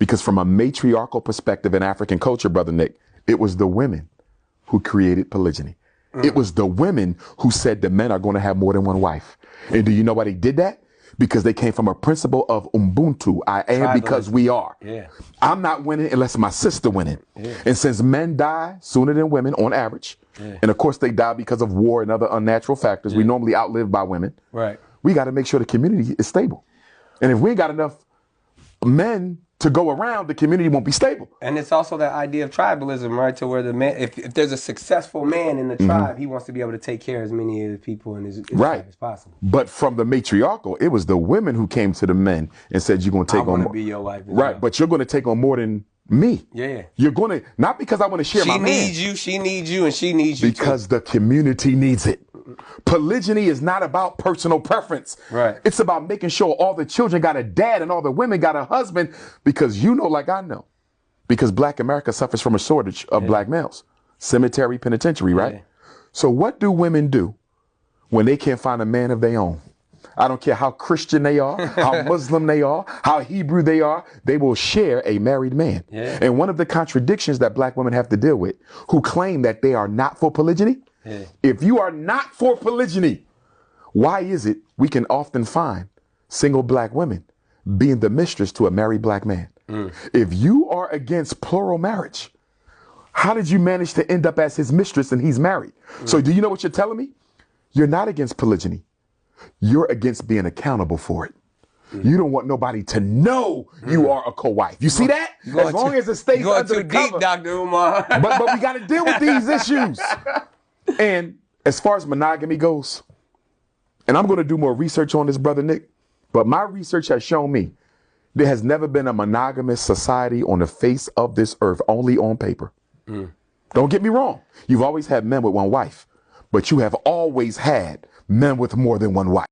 Because from a matriarchal perspective in African culture, Brother Nick, it was the women who created polygyny. It was the women who said the men are going to have more than one wife. And do you know why they did that? Because they came from a principle of Ubuntu. I am because we are. Yeah. I'm not winning unless my sister winning. Yeah. And since men die sooner than women on average, and of course they die because of war and other unnatural factors, we normally outlive by women. Right. We got to make sure the community is stable. And if we ain't got enough men to go around, the community won't be stable. And it's also that idea of tribalism, right? To where the man, if there's a successful man in the tribe, he wants to be able to take care of as many of the people in his tribe as possible. But from the matriarchal, it was the women who came to the men and said, you're going to take on more. I want to be your wife. Right, but you're going to take on more than me. Yeah. You're going to, not because I want to share my man. She needs you, she needs you, and she needs you because the community needs it. Polygyny is not about personal preference. Right. It's about making sure all the children got a dad and all the women got a husband, because you know, like I know, because Black America suffers from a shortage of Black males. Cemetery, penitentiary, right? Yeah. So what do women do when they can't find a man of their own? I don't care how Christian they are, how Muslim they are, how Hebrew they are, they will share a married man. Yeah. And one of the contradictions that Black women have to deal with, who claim that they are not for polygyny, if you are not for polygyny, why is it we can often find single Black women being the mistress to a married Black man? If you are against plural marriage, how did you manage to end up as his mistress and he's married? So do you know what you're telling me? You're not against polygyny. You're against being accountable for it. You don't want nobody to know you are a co-wife. You see that? As long as it stays under the cover. Deep, Dr. Umar. but we got to deal with these issues. And as far as monogamy goes, and I'm going to do more research on this, Brother Nick, but my research has shown me there has never been a monogamous society on the face of this earth, only on paper. Don't get me wrong. You've always had men with one wife, but you have always had men with more than one wife.